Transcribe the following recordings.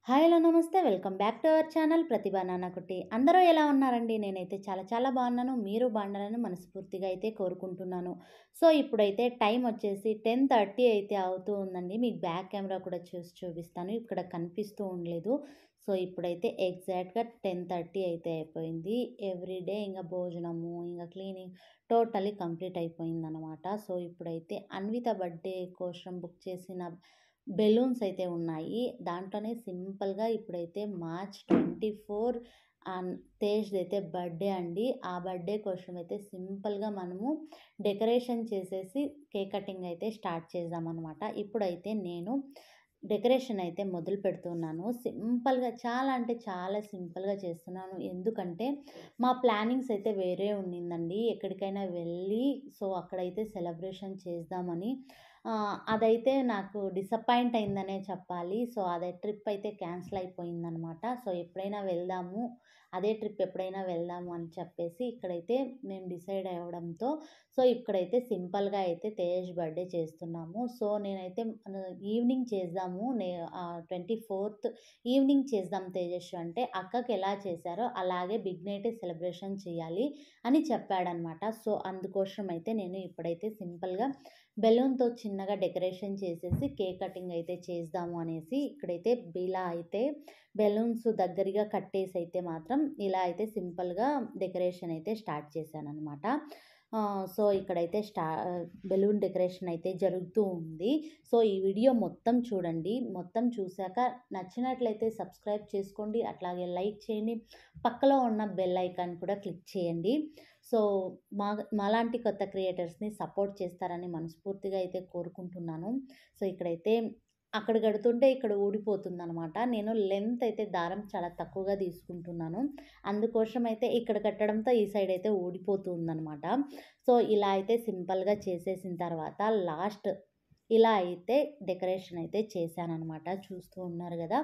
Hi hello నమస్తే welcome back to our channel Pratibha Nannakutti. అందరూ ఎలా ఉన్నారండి? నేనైతే చాలా చాలా బాగున్నాను. మీరు బాగుండాలని మనస్ఫూర్తిగా అయితే కోరుకుంటున్నాను. సో ఇప్పుడైతే టైం వచ్చేసి 10:30 అయితే అవుతూ ఉందండి. మీకు బ్యాక్ కెమెరా కూడా చూపిస్తాను. ఇక్కడ కనిపిస్తూ ఉండలేదు. సో ఇప్పుడైతే ఎగ్జాక్ట్గా 10:30 అయితే అయిపోయింది. ఎవ్రీడే ఇంకా భోజనము ఇంకా క్లీనింగ్ టోటలీ కంప్లీట్ అయిపోయిందనమాట. సో ఇప్పుడైతే అన్విత బర్త్డే కోసం బుక్ చేసిన బెలూన్స్ అయితే ఉన్నాయి. దాంట్లోనే సింపుల్‌గా ఇప్పుడైతే మార్చ్ 24 తేజ్‌దైతే బర్త్‌డే అండి. ఆ బర్త్‌డే కోసం అయితే సింపుల్‌గా మనము డెకరేషన్ చేసేసి కేక్ కటింగ్ అయితే స్టార్ట్ చేద్దామనమాట. ఇప్పుడైతే నేను డెకరేషన్ అయితే మొదలు పెడుతున్నాను. సింపుల్‌గా చాలా అంటే చాలా సింపుల్‌గా చేస్తున్నాను. ఎందుకంటే మా ప్లానింగ్స్ అయితే వేరే ఉండిందండి. ఎక్కడికైనా వెళ్ళి సో అక్కడైతే సెలబ్రేషన్ చేద్దామని. అదైతే నాకు డిసప్పాయింట్ అయిందనే చెప్పాలి. సో అదే ట్రిప్ అయితే క్యాన్సిల్ అయిపోయిందనమాట. సో ఎప్పుడైనా వెళ్దాము, అదే ట్రిప్ ఎప్పుడైనా వెళ్దాము అని చెప్పేసి ఇక్కడైతే మేము డిసైడ్ అవ్వడంతో సో ఇక్కడైతే సింపుల్‌గా అయితే తేజ్ బర్త్‌డే చేస్తున్నాము. సో నేనైతే ఈవినింగ్ చేద్దాము. 24థ్ ఈవినింగ్ చేద్దాం తేజస్వి అంటే, అక్కకి ఎలా చేశారో అలాగే బిగ్ నైటే సెలబ్రేషన్ చేయాలి అని చెప్పాడనమాట. సో అందుకోసం అయితే నేను ఇప్పుడైతే సింపుల్‌గా బెలూన్‌తో చిన్నగా డెకరేషన్ చేసేసి కేక్ కటింగ్ అయితే చేద్దాము అనేసి ఇక్కడైతే ఇలా అయితే బెలూన్స్ దగ్గరగా కట్టేసి అయితే మాత్రం ఇలా అయితే సింపుల్‌గా డెకరేషన్ అయితే స్టార్ట్ చేశాననమాట. సో ఇక్కడైతే బెలూన్ డెకరేషన్ అయితే జరుగుతూ ఉంది. సో ఈ వీడియో మొత్తం చూడండి. మొత్తం చూసాక నచ్చినట్లయితే సబ్స్క్రైబ్ చేసుకోండి. అట్లాగే లైక్ చేయండి. పక్కలో ఉన్న బెల్ ఐకాన్ కూడా క్లిక్ చేయండి. సో మా మాలాంటి కొత్త క్రియేటర్స్‌ని సపోర్ట్ చేస్తారని మనస్ఫూర్తిగా అయితే కోరుకుంటున్నాను. సో ఇక్కడైతే అక్కడ కడుతుంటే ఇక్కడ ఊడిపోతుందనమాట. నేను లెంత్ అయితే దారం చాలా తక్కువగా తీసుకుంటున్నాను. అందుకోసం అయితే ఇక్కడ కట్టడంతో ఈ సైడ్ అయితే ఊడిపోతుందనమాట. సో ఇలా అయితే సింపుల్‌గా చేసేసిన తర్వాత లాస్ట్ ఇలా అయితే డెకరేషన్ అయితే చేశాననమాట. చూస్తూ ఉన్నారు గదా!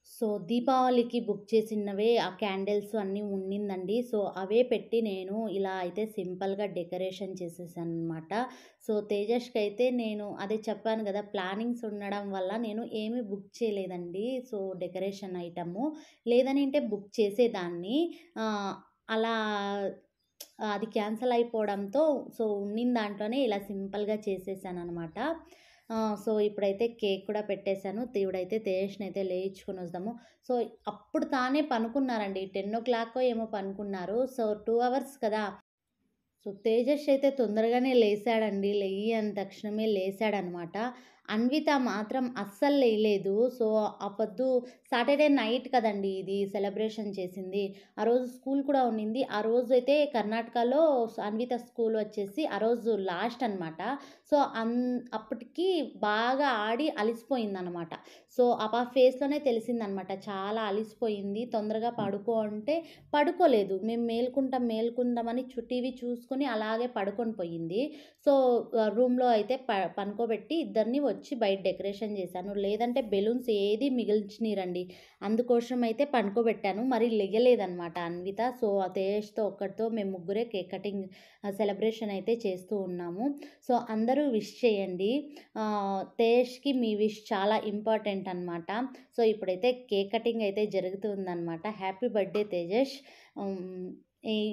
సో దీపావళికి బుక్ చేసినవే ఆ క్యాండిల్స్ అన్నీ ఉండిందండి. సో అవే పెట్టి నేను ఇలా అయితే సింపుల్‌గా డెకరేషన్ చేసేసాననమాట. సో తేజస్‌కైతే నేను అదే చెప్పాను గదా! ప్లానింగ్స్ ఉండడం వల్ల నేను ఏమీ బుక్ చేయలేదండి. So decoration item. లేదనంటే బుక్ చేసేదాన్ని. ఆహ్, అలా అది క్యాన్సల్ అయిపోవడంతో సో ఉన్నిన దాంట్లోనే ఇలా సింపుల్‌గా చేసేసాననమాట. సో ఇప్పుడైతే కేక్ కూడా పెట్టేసాను. ఇప్పుడైతే తేజస్‌నైతే లేయించుకొనొద్దాము. సో అప్పుడు తానే పనుకున్నారండి. 10:00 ఏమో పనుకున్నారు. సో 2 అవర్స్ కదా! సో తేజస్ అయితే తొందరగానే లేసాడండి. లెయ్యని తక్షణమే లేసాడనమాట. అన్విత మాత్రం అస్సలు లేయలేదు. సో ఆ పొద్దు సాటర్‌డే నైట్ కదండీ ఇది సెలబ్రేషన్ చేసింది. ఆ రోజు స్కూల్ కూడా ఉన్నింది. ఆ రోజైతే కర్ణాటకలో అన్విత స్కూల్ వచ్చేసి ఆ రోజు లాస్ట్ అనమాట. సో అప్పటికి బాగా ఆడి అలిసిపోయిందనమాట. సో ఆ పాప ఫేస్‌లోనే తెలిసిందనమాట. చాలా అలిసిపోయింది. తొందరగా పడుకో అంటే పడుకోలేదు. మేము మేలుకుంటాం, మేలుకుందామని టీవీ చూసుకొని అలాగే పడుకొని పోయింది. సో రూమ్‌లో అయితే పనుకోబెట్టి ఇద్దరిని వచ్చి బయట డెకరేషన్ చేశాను. లేదంటే బెలూన్స్ ఏది మిగిల్చనీయరండి. అందుకోసం అయితే పనుకోబెట్టాను. మరి లెగలేదనమాట అన్విత. సో ఆ తేజస్‌తో ఒక్కడితో మేము ముగ్గురే కేక్ కటింగ్ సెలబ్రేషన్ అయితే చేస్తూ ఉన్నాము. సో అందరూ విష్ చేయండి. తేజస్‌కి మీ విష్ చాలా ఇంపార్టెంట్ అనమాట. సో ఇప్పుడైతే కేక్ కటింగ్ అయితే జరుగుతుందనమాట. Happy birthday Tejas. హ్మ్.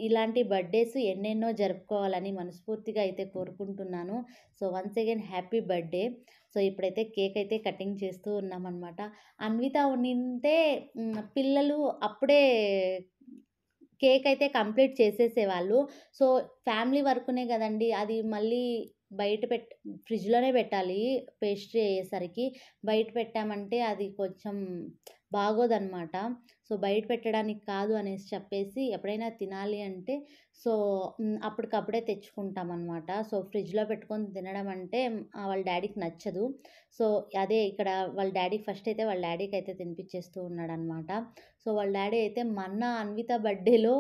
ఇలాంటి బర్త్‌డేస్ ఎన్నెన్నో జరుపుకోవాలని మనస్ఫూర్తిగా అయితే కోరుకుంటున్నాను. So once again happy birthday. So ఇప్పుడైతే కేక్ అయితే కటింగ్ చేస్తూ ఉన్నామనమాట. అన్విత ఉండింటే పిల్లలు అప్పుడే కేక్ అయితే కంప్లీట్ చేసేసేవాళ్ళు. సో ఫ్యామిలీ వరకునే గదండీ! అది మళ్ళీ బయట ఫ్రిడ్జ్‌లోనే పెట్టాలి పేస్ట్రీ అయ్యేసరికి. బయట పెట్టామంటే అది కొంచెం బాగోదనమాట. సో బయట పెట్టడానికి కాదు అనేసి చెప్పేసి ఎప్పుడైనా తినాలి అంటే సో అప్పటికప్పుడే తెచ్చుకుంటామనమాట. సో ఫ్రిడ్జ్‌లో పెట్టుకొని తినడం అంటే వాళ్ళ డ్యాడీకి నచ్చదు. సో అదే ఇక్కడ వాళ్ళ డ్యాడీ ఫస్ట్ అయితే వాళ్ళ డ్యాడీకయితే తినిపిచ్చేస్తూ ఉన్నాడనమాట. సో వాళ్ళ డ్యాడీ అయితే మొన్న అన్విత బర్త్‌డేలో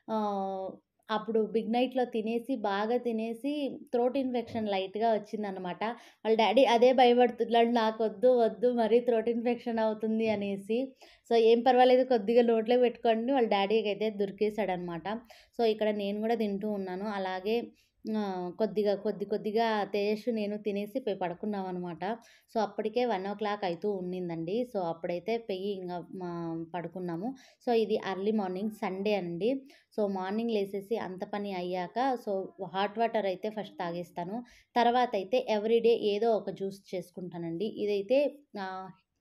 ఆహ్, అప్పుడు బిగ్ నైట్‌లో తినేసి బాగా తినేసి థ్రోట్ ఇన్ఫెక్షన్ లైట్‌గా వచ్చిందనమాట. వాళ్ళ డ్యాడీ అదే భయపడుతున్నాడు నాకొద్దు, వద్దు మరీ థ్రోట్ ఇన్ఫెక్షన్ అవుతుంది అనేసి. సో ఏం పర్వాలేదు కొద్దిగా నోట్లో పెట్టుకోండి వాళ్ళ డ్యాడీకైతే దొరికేసాడనమాట. సో ఇక్కడ నేను గూడా తింటూ ఉన్నాను. అలాగే కొద్దిగా తేజస్సు నేను తినేసి పోయి పడుకున్నామనమాట. సో, అప్పటికే 1:00 అయితూ ఉండిందండి. సో, అప్పుడైతే పొయ్యి ఇంగ పడుకున్నాము. సో, ఇది ఎర్లీ మార్నింగ్ సండే అండి. సో, మార్నింగ్ లేసేసి అంత పని అయ్యాక సో, హాట్ వాటర్ అయితే ఫస్ట్ తాగేస్తాను. తర్వాతయితే ఎవ్రీడే ఏదో ఒక జ్యూస్ చేసుకుంటానండి. ఇదైతే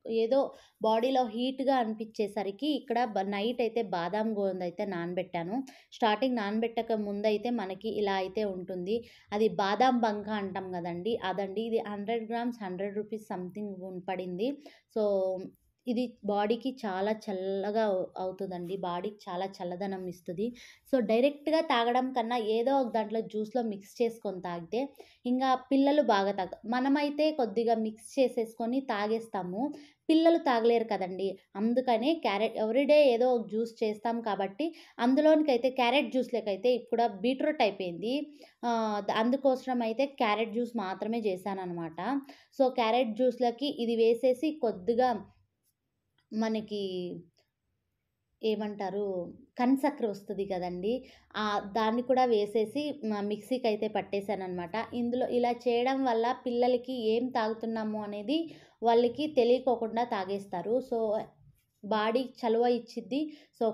ఏదో బాడీలో హీట్‌గా అనిపిచ్చేసరికి ఇక్కడ నైట్ అయితే బాదాం గోందయితే నానబెట్టాను. స్టార్టింగ్ నానబెట్టక ముందయితే మనకి ఇలా అయితే ఉంటుంది. అది బాదాం బంక అంటాం గదండీ! అదండి. ఇది 100 గ్రామ్స్ రూ. 100 సంథింగ్ పడింది. సో, ఇది బాడీకి చాలా చల్లగా అవుతదండి. బాడీకి చాలా చల్లదనం ఇస్తది. సో, డైరెక్ట్‌గా తాగడం కన్నా ఏదో ఒక దాంట్లో జ్యూస్‌లో మిక్స్ చేసుకొని తాగితే ఇంగా పిల్లలు బాగా మనమైతే కొద్దిగా మిక్స్ చేసేసుకొని తాగేస్తాము. పిల్లలు తాగలేరు కదండీ! అందుకని ఎవ్రీడే ఏదో ఒక జ్యూస్ చేస్తాం కాబట్టి అందులోనికైతే క్యారెట్ జ్యూస్‌లోకైతే ఇప్పుడు బీట్రూట్ అయిపోయింది. అందుకోసం అయితే క్యారెట్ జ్యూస్ మాత్రమే చేశాననమాట. సో, క్యారెట్ జ్యూస్‌లోకి ఇది వేసేసి కొద్దిగా మనకి ఏమంటారు? కంచక్కెర వస్తది కదండీ! దాన్ని కూడా వేసేసి మిక్సీకైతే పట్టేసాననమాట. ఇందులో ఇలా చేయడం వల్ల పిల్లలకి ఏం తాగుతున్నాము అనేది వాళ్ళకి తెలియకోకుండా తాగేస్తారు. సో, బాడీకి చలువ ఇచ్చిద్ది. సో,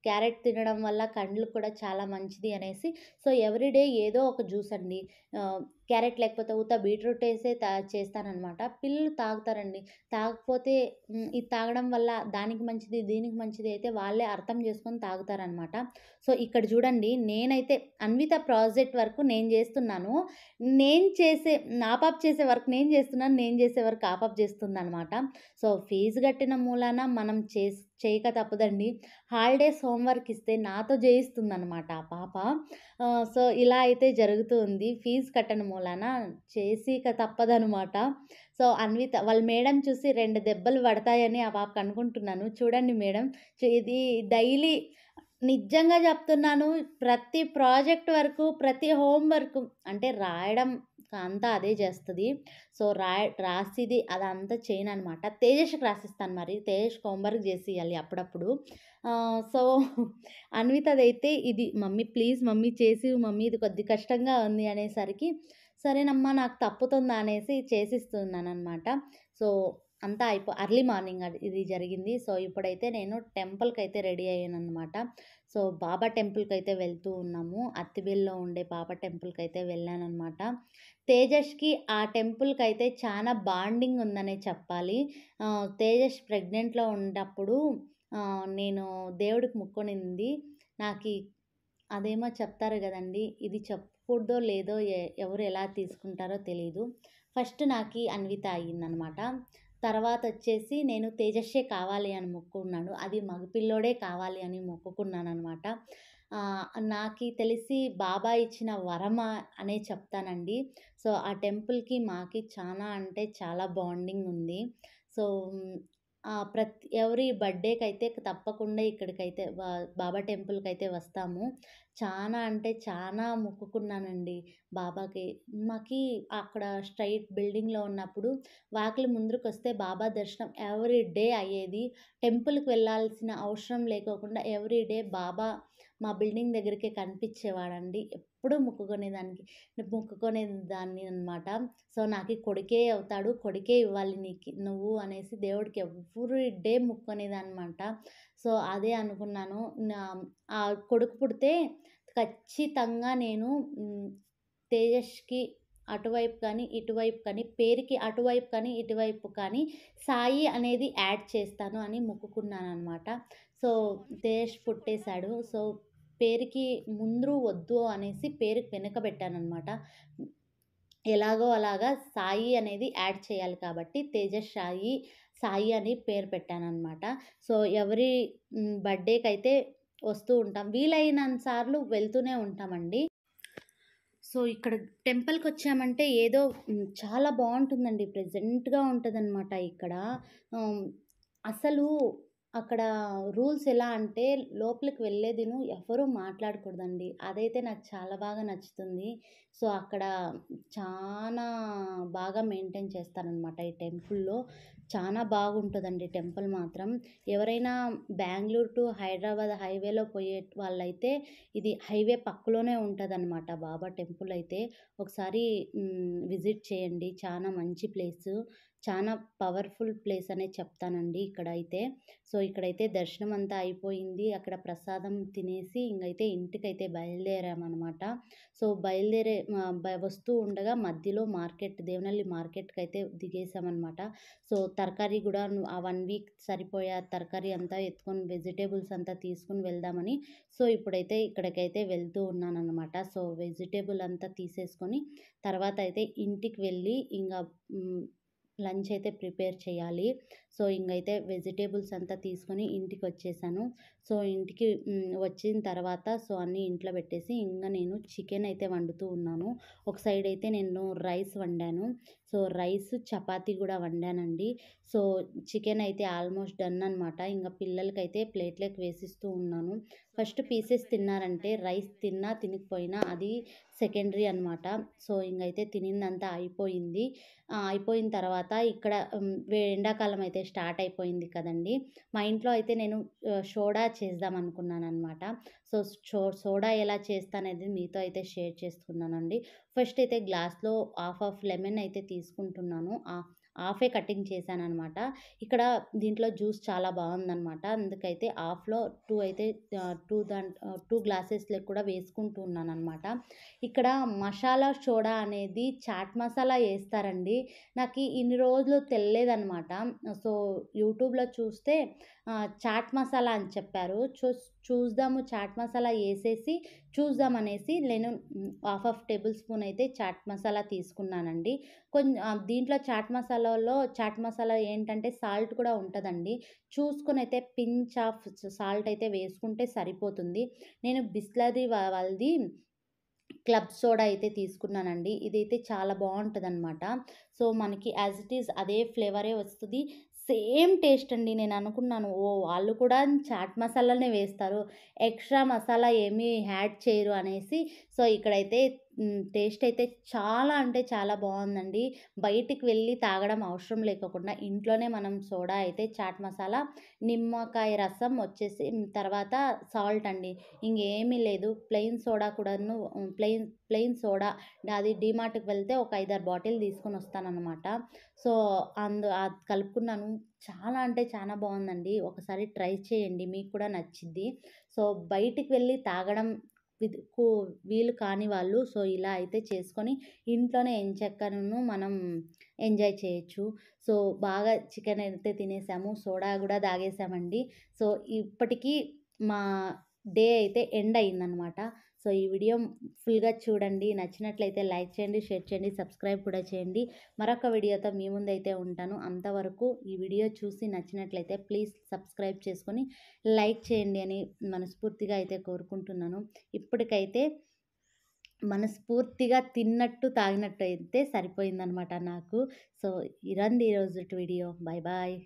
క్యారెట్ తినడం వల్ల కండ్లకు కూడా చాలా మంచిది అనేసి సో, ఎవ్రీడే ఏదో ఒక జ్యూస్ అండి. క్యారెట్ లేకపోతే బీట్రూట్ ఏసే చేస్తాననమాట. పిల్లలు తాగుతారండి. తాగకపోతే ఇది తాగడం వల్ల దానికి మంచిది, దీనికి మంచిది అయితే వాళ్ళే అర్థం చేసుకొని తాగుతారనమాట. సో, ఇక్కడ చూడండి నేనైతే అన్విత ప్రాజెక్ట్ వరకు నేను చేస్తున్నాను. ఆ పాప చేసే వర్క్ నేను చేస్తున్నాను. నేను చేసే వర్క్ ఆ పాప చేస్తుందనమాట. సో, ఫీజు కట్టిన మూలాన మనం చేయక తప్పదండి. హాలిడేస్ హోంవర్క్ ఇస్తే నాతో చేయిస్తుందనమాట ఆ పాప. సో, ఇలా అయితే జరుగుతూ ఉంది. ఫీజు కట్టని మూలాన చేసిక తప్పదనమాట. సో, అన్విత వాళ్ళ మేడం చూసి 2 దెబ్బలు పడతాయని ఆ పాపకి అనుకుంటున్నాను. చూడండి మేడం ఇది డైలీ నిజంగా చెప్తున్నాను. ప్రతి ప్రాజెక్ట్ వరకు, ప్రతి హోమ్ వర్క్ అంటే రాయడం అంతా అదే చేస్తది. సో, రాసిది అదంతా చేయననమాట. తేజస్‌కి రాసిస్తాను మరి. తేజస్‌కి హోమ్ వర్క్ చేసియాలి అప్పుడప్పుడు. సో, అన్వితదైతే ఇది మమ్మీ ప్లీజ్ మమ్మీ చేసివ్వు మమ్మీ ఇది కొద్ది కష్టంగా ఉంది అనేసరికి, సరేనమ్మా నాకు తప్పుతుందా అనేసి చేసిస్తున్నాననమాట. సో, అంతా ఎర్లీ మార్నింగ్ ఇది జరిగింది. సో, ఇప్పుడైతే నేను టెంపుల్‌కైతే రెడీ అయ్యాననమాట. సో, బాబా టెంపుల్‌కైతే వెళ్తూ ఉన్నాము. అత్తిబేలులో ఉండే బాబా టెంపుల్‌కైతే వెళ్ళాననమాట. తేజస్‌కి ఆ టెంపుల్‌కైతే చానా బాండింగ్ ఉందనే చెప్పాలి. తేజస్ ప్రెగ్నెంట్‌లో ఉన్నప్పుడు నేను దేవుడికి మొక్కునింది నాకీ అదేమో చెప్తారు గదండీ! ఇది చెప్పకూడదో లేదో ఎవరు ఎలా తీసుకుంటారో తెలీదు. ఫస్ట్ నాకి అన్విత అయిందనమాట. తర్వాతొచ్చేసి నేను తేజస్సే కావాలి అని మొక్కుకున్నాను. అది మగపిల్లోడే కావాలి అని మొక్కుకున్నాననమాట. నాకి తెలిసి బాబా ఇచ్చిన వరమా అనే చెప్తానండి. సో, ఆ టెంపుల్‌కి మాకి చానా అంటే చాలా బాండింగ్ ఉంది. సో, ఎవ్రీ బర్త్‌డేకైతే తప్పకుండా ఇక్కడికైతే బాబా టెంపుల్‌కైతే వస్తాము. చానా అంటే చానా మొక్కుకున్నానండి బాబాకి. మాకి అక్కడ స్ట్రెయిట్ బిల్డింగ్‌లో ఉన్నప్పుడు వాకిలి ముందరకొస్తే బాబా దర్శనం ఎవ్రీ డే అయ్యేది. టెంపుల్‌కి వెళ్ళాల్సిన అవసరం లేకోకుండా ఎవ్రీ డే బాబా మా బిల్డింగ్ దగ్గరికే కనిపిచ్చేవాడండి. ఎప్పుడూ మొక్కుకునేదాన్ని అనమాట. సో, నాకి కొడుకే అవుతాడు. కొడుకే ఇవ్వాలి నువ్వు అనేసి దేవుడికి ఎవ్రీ డే మొక్కుకునేదాన్నమాట. సో, అదే అనుకున్నాను. నా కొడుకు పుడితే ఖచ్చితంగా నేను తేజస్‌కి అటువైపు కానీ, ఇటువైపు కానీ, పేరుకి అటువైపు కానీ, ఇటువైపు కానీ సాయి అనేది యాడ్ చేస్తాను అని మొక్కుకున్నాననమాట. సో, తేజస్ పుట్టేసాడు. సో, పేరుకి ముందు వద్దు అనేసి పేరుకి వెనకబెట్టాననమాట. ఎలాగో అలాగా సాయి అనేది యాడ్ చేయాలి కాబట్టి తేజస్ సాయి అని పేరు పెట్టాననమాట. సో, ఎవరీ బర్త్‌డేకైతే వస్తూ ఉంటాం. వీలైనంత సార్లు వెళ్తూనే ఉంటామండి. సో, ఇక్కడ టెంపుల్‌కొచ్చామంటే ఏదో చాలా బావుంటుందండి. ప్లెజెంట్‌గా ఉంటదనమాట ఇక్కడ. హ్మ్. అసలు అక్కడ రూల్స్ ఎలా అంటే లోపలికి వెళ్ళేదిను ఎవ్వరూ మాట్లాడకూడదండి. అదైతే నాకు చాలా బాగా నచ్చుతుంది. సో, అక్కడ చానా బాగా మెయింటైన్ చేస్తారనమాట ఈ టెంపుల్‌లో. చాలా బాగుంటదండి టెంపుల్ మాత్రం. ఎవరైనా బెంగుళూరు టు హైదరాబాద్ హైవేలో పోయే వాళ్ళైతే ఇది హైవే పక్కలోనే ఉంటదనమాట బాబా టెంపుల్ అయితే. ఒకసారి విజిట్ చేయండి. చానా మంచి ప్లేసు. చానా పవర్‌ఫుల్ ప్లేస్ అనే చెప్తానండి ఇక్కడైతే. సో, ఇక్కడైతే దర్శనం అంతా అయిపోయింది. అక్కడ ప్రసాదం తినేసి ఇంగైతే ఇంటికైతే బయలుదేరామనమాట. సో, బయలుదేరే వస్తూ ఉండగా మధ్యలో దేవనహల్లి మార్కెట్‌కైతే దిగేసామనమాట. సో, తరకారీ గూడా ఆ 1 వీక్ సరిపోయే తరకారీ అంతా ఎత్తుకొని వెజిటబుల్స్ అంతా తీసుకొని వెళ్దామని, సో, ఇప్పుడైతే ఇక్కడికైతే వెళ్తూ ఉన్నాననమాట. సో, వెజిటబుల్ అంతా తీసేసుకొని తర్వాత అయితే ఇంటికి వెళ్ళి హ్మ్, లంచ్ అయితే ప్రిపేర్ చేయాలి. సో, ఇంగైతే వెజిటబుల్స్ అంతా తీసుకొని ఇంటికొచ్చేసాను. సో, ఇంటికి వచ్చిన తర్వాత సో, అన్నీ ఇంట్లో పెట్టేసి నేను చికెన్ అయితే వండుతూ ఉన్నాను. ఒక సైడ్ అయితే నేను రైస్ వండాను. సో, రైస్, చపాతీ గూడా వండానండి. సో, చికెన్ అయితే ఆల్మోస్ట్ డన్ అనమాట. ఇంగ పిల్లలకైతే ప్లేట్‌లోకి వేసిస్తూ ఉన్నాను. ఫస్ట్ పీసెస్ తిన్నారంటే రైస్ తిన్నా, తినకపోయినా అది సెకండరీ అనమాట. సో, ఇంగైతే తినిందంతా అయిపోయింది. అయిపోయిన తర్వాత ఇక్కడ ఎండాకాలం అయితే స్టార్ట్ అయిపోయింది కదండీ! మా ఇంట్లో అయితే నేను సోడా చేద్దామనుకున్నాననమాట. సో, సోడా ఎలా చేస్తానేది మీతో అయితే షేర్ చేసుకున్నానండి. ఫస్ట్ అయితే గ్లాస్‌లో హాఫ్ లెమన్ అయితే తీసుకుంటున్నాను. హాఫే కటింగ్ చేశాననమాట. ఇక్కడ దీంట్లో జ్యూస్ చాలా బావుందనమాట. అందుకైతే హాఫ్‌లో 2 అయితే 2 గ్లాసెస్‌లకి కూడా వేసుకుంటూ ఉన్నాననమాట. ఇక్కడ మసాలా సోడా అనేది చాట్ మసాలా ఏస్తారండి. నాకి ఇన్ని రోజులు తెల్లేదనమాట. సో, యూట్యూబ్‌లో చూస్తే చాట్ మసాలా అని చెప్పారు. చూద్దాము చాట్ మసాలా ఏసేసి చూద్దామనేసి నేను హాఫ్ టేబుల్ స్పూన్ అయితే చాట్ మసాలా తీసుకున్నానండి. దీంట్లో చాట్ మసాలా ఏంటంటే సాల్ట్ కూడా ఉంటదండి. చూసుకొనైతే పించ్ ఆఫ్ సాల్ట్ అయితే వేసుకుంటే సరిపోతుంది. నేను బిస్లరీ వాళ్ళది క్లబ్ సోడా అయితే తీసుకున్నానండి. ఇదైతే చాలా బావుంటదనమాట. సో, మనకి యాజ్ ఇట్ ఈజ్ అదే ఫ్లేవరే వస్తది. సేమ్ టేస్ట్ అండి. నేననుకున్నాను ఓహ్! వాళ్ళు కూడా చాట్ మసాలానే వేస్తారు. ఎక్స్‌ట్రా మసాలా ఏమీ యాడ్ చేయరు అనేసి. సో, ఇక్కడైతే టేస్ట్ అయితే చాలా అంటే చాలా బావుందండి. బయటికి వెళ్ళి తాగడం అవసరం లేకోకుండా ఇంట్లోనే మనం సోడా అయితే చాట్ మసాలా, నిమ్మకాయ రసం వచ్చేసి తర్వాత సాల్ట్ అండి. ఇంగేమీ లేదు. ప్లెయిన్ సోడా కూడాను ప్లెయిన్ సోడా అది డీమార్ట్‌కి వెళ్తే ఒక 5, 6 బాటిల్ తీసుకొనొస్తాననమాట. సో, అది కలుపుకున్నాను. చాలా అంటే చాలా బావుందండి. ఒకసారి ట్రై చేయండి. మీకు కూడా నచ్చిద్ది. సో, బయటికి వెళ్ళి తాగడం విద్ కు వీలు కాని వాళ్ళు సో, ఇలా అయితే చేసుకొని ఇంట్లోనే ఎంచక్కను మనం ఎంజాయ్ చేయొచ్చు. సో, బాగా చికెన్ అయితే తినేసాము. సోడా గూడా తాగేసామండి. సో, ఇప్పటికి మా డే అయితే ఎండ్ అయిందనమాట. సో, ఈ వీడియో ఫుల్‌గా చూడండి. నచ్చినట్లయితే లైక్ చేయండి, షేర్ చేయండి, సబ్స్క్రైబ్ కూడా చేయండి. మరొక వీడియోతో మీ ముందైతే ఉంటాను. అంతవరకు ఈ వీడియో చూసి నచ్చినట్లయితే ప్లీజ్ సబ్స్క్రైబ్ చేసుకొని లైక్ చేయండి అని మనస్ఫూర్తిగా అయితే కోరుకుంటున్నాను. ఇప్పటికైతే మనస్ఫూర్తిగా తిన్నట్టు, తాగినట్టు అయితే సరిపోయిందనమాట నాకు. సో, ఇదండి ఈరోజుటి వీడియో. Bye bye.